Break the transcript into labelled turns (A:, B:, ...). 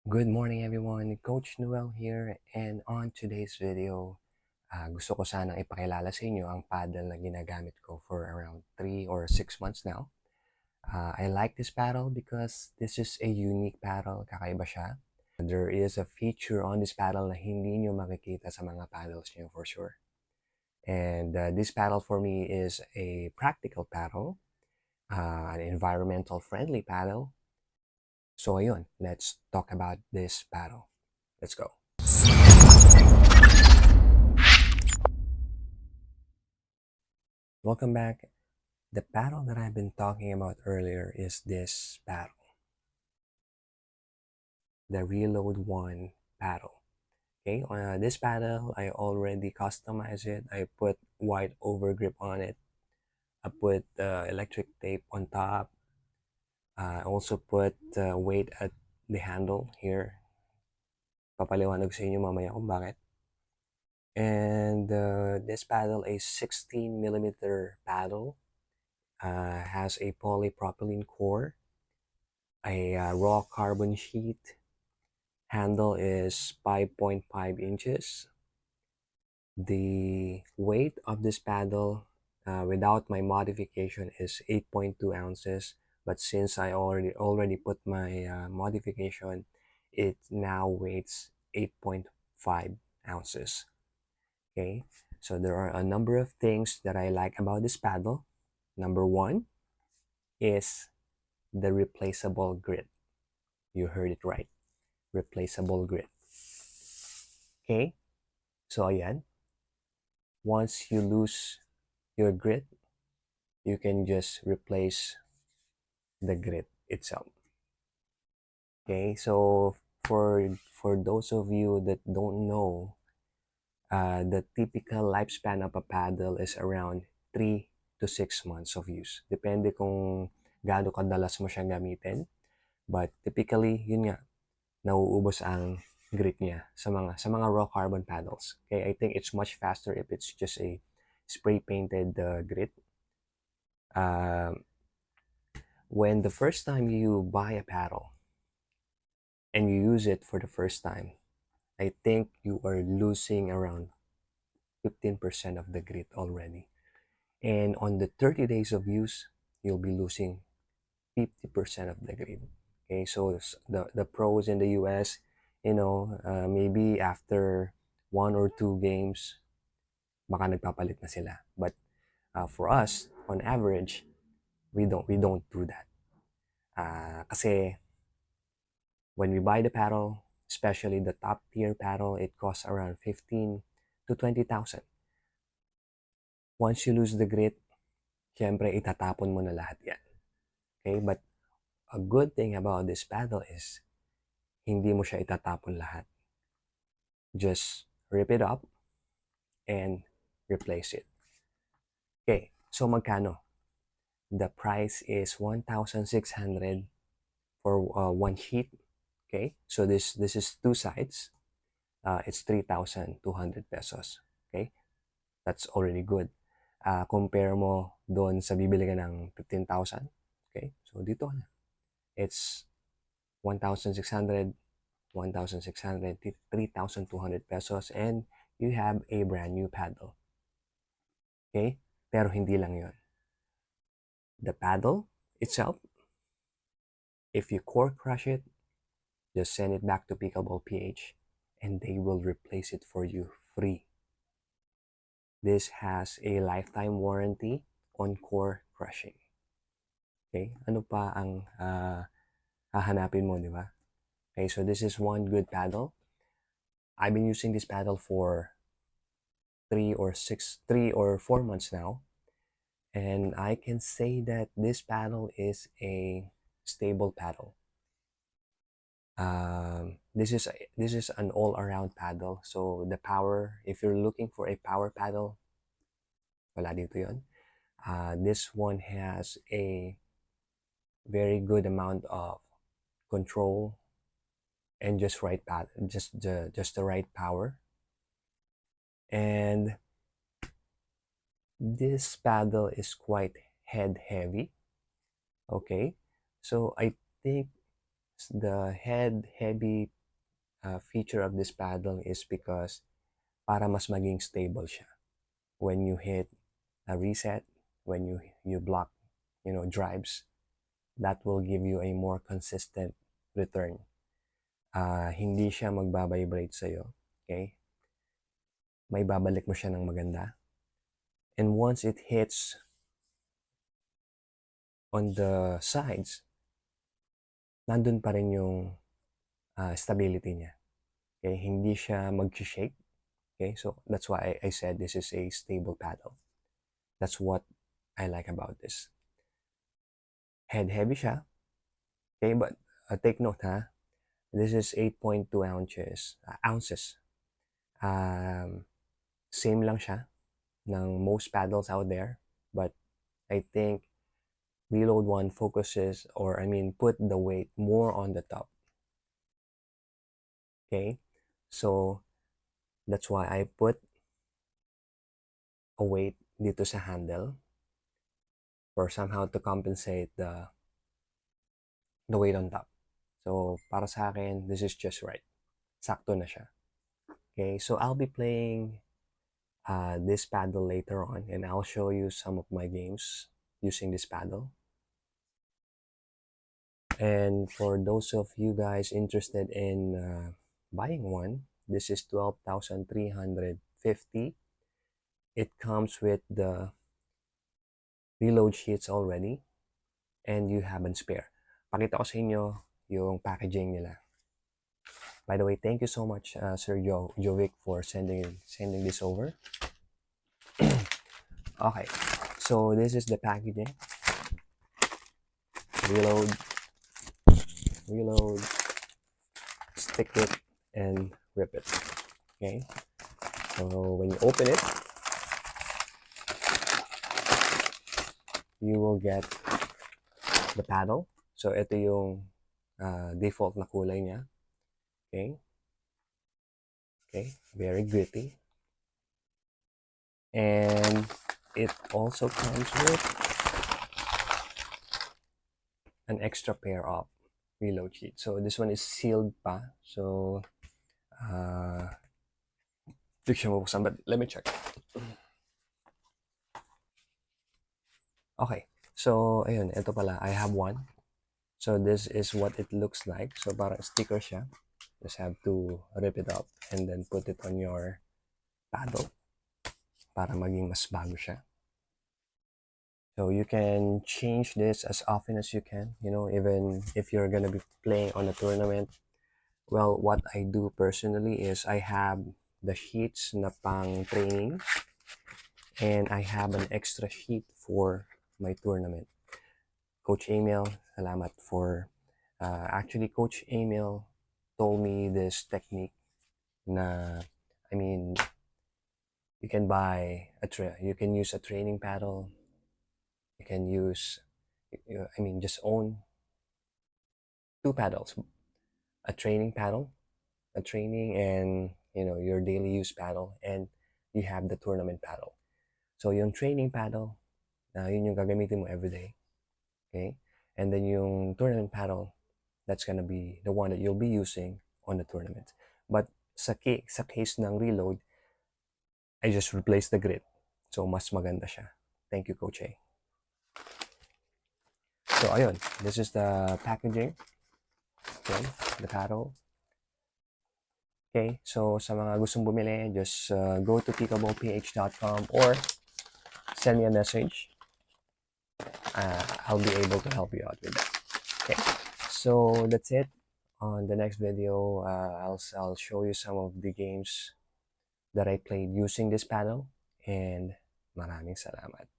A: Good morning everyone, Coach Noel here, and on today's video, gusto ko sanang ipakilala sa inyo ang paddle na ginagamit ko for around 3 or 6 months now. I like this paddle because this is a unique paddle, kakaiba siya. There is a feature on this paddle na hindi nyo makikita sa mga paddles nyo for sure. And this paddle for me is a practical paddle, an environmental friendly paddle. So ayun, let's talk about this paddle. Let's go. Welcome back. The paddle that I've been talking about earlier is this paddle, the Reload 1 paddle. Okay, this paddle, I already customized it. I put white overgrip on it. I put electric tape on top. I also put weight at the handle here. Papaliwanag sa inyo mamaya kung bakit. And this paddle, a 16 millimeter paddle, has a polypropylene core, a raw carbon sheet. Handle is 5.5 inches. The weight of this paddle without my modification is 8.2 ounces, but since I already put my modification, it now weighs 8.5 ounces. Okay, so there are a number of things that I like about this paddle. Number one is the replaceable grit. You heard it right, replaceable grit. Okay, so ayan, once you lose your grit, you can just replace the grit itself. Okay, so for those of you that don't know, the typical lifespan of a paddle is around 3 to 6 months of use. Depende kung gaano kadalas mo siya gamitin. But typically, yun nga, nauubos ang grit niya sa mga raw carbon paddles. Okay, I think it's much faster if it's just a spray painted grit. When the first time you buy a paddle and you use it for the first time, I think you are losing around 15% of the grit already. And on the 30 days of use, you'll be losing 50% of the grit. Okay, so the pros in the US, maybe after 1 or 2 games, baka nagpapalit na sila. But for us, on average, we don't do that. Kasi when we buy the paddle, especially the top tier paddle, it costs around 15 to 20,000. Once you lose the grit, syempre itatapon mo na lahat yan. Okay, but a good thing about this paddle is hindi mo siya itatapon lahat. Just rip it up and replace it. Okay, so magkano? The price is 1,600 for one sheet. Okay, so this is 2 sides. It's 3,200 pesos. Okay, that's already good. Compare mo doon sa bibili ka ng 15,000. Okay, so dito na. It's 1,600, 1,600, 3,200 pesos, and you have a brand new paddle. Okay, pero hindi lang yon. The paddle itself, if you core crush it, just send it back to Pickleball PH and they will replace it for you free. This has a lifetime warranty on core crushing. Okay, ano pa ang hahanapin mo, di ba? Okay, so this is one good paddle. I've been using this paddle for 3 or 4 months now, and I can say that this paddle is a stable paddle. This is an all-around paddle. So the power, if you're looking for a power paddle, wala dito yon. This one has a very good amount of control and just the right power. And this paddle is quite head heavy. Okay, so I think the heavy feature of this paddle is because para mas maging stable siya. When you hit a reset, when you block, drives, that will give you a more consistent return. Hindi siya magbabibrate sa'yo. Okay? May babalik mo siya ng maganda. And once it hits on the sides, nandun pa rin yung stability niya. Okay? Hindi siya mag-shake. Okay? So that's why I said this is a stable paddle. That's what I like about this. Head heavy siya. Okay, but take note ha. This is 8.2 ounces. Same lang siya ng most paddles out there, but I think Reload One focuses, or put the weight more on the top. Okay, so that's why I put a weight dito sa handle for somehow to compensate the weight on top. So para sa akin, this is just right. Sakto na siya. Okay, so I'll be playing this paddle later on, and I'll show you some of my games using this paddle. And for those of you guys interested in buying one, this is 12,350. It comes with the reload sheets already, and you have a spare. Pakita ko sa inyo yung packaging nila. By the way, thank you so much, Sir Jovic, for sending this over. Okay, so this is the packaging. Reload, stick it, and rip it. Okay, so when you open it, you will get the paddle. So ito yung default na kulay niya. Okay, very gritty. And it also comes with an extra pair of reload sheet. So this one is sealed pa. So but let me check. Okay, so ayun, ito pala, I have one. So this is what it looks like. So parang sticker siya. Just have to rip it up and then put it on your paddle para maging mas bago siya. So you can change this as often as you can, even if you're gonna be playing on a tournament. Well, what I do personally is I have the sheets na pang training, and I have an extra sheet for my tournament. Coach Emil, salamat for actually Coach Emil told me this technique na you can buy you can use a training paddle. You can use just own two paddles, a training paddle, a training and your daily use paddle, and you have the tournament paddle. So yung training paddle, yun yung gagamitin mo everyday. Okay? And then yung tournament paddle, that's gonna be the one that you'll be using on the tournament. But sa case ng reload, I just replaced the grid. So mas maganda siya. Thank you, Coach A. So ayun, this is the packaging. Okay, the paddle. Okay, so sa mga gustong bumili, just go to pickleballph.com or send me a message. I'll be able to help you out with that. Okay, so that's it. On the next video, I'll show you some of the games that I played using this paddle, and maraming salamat.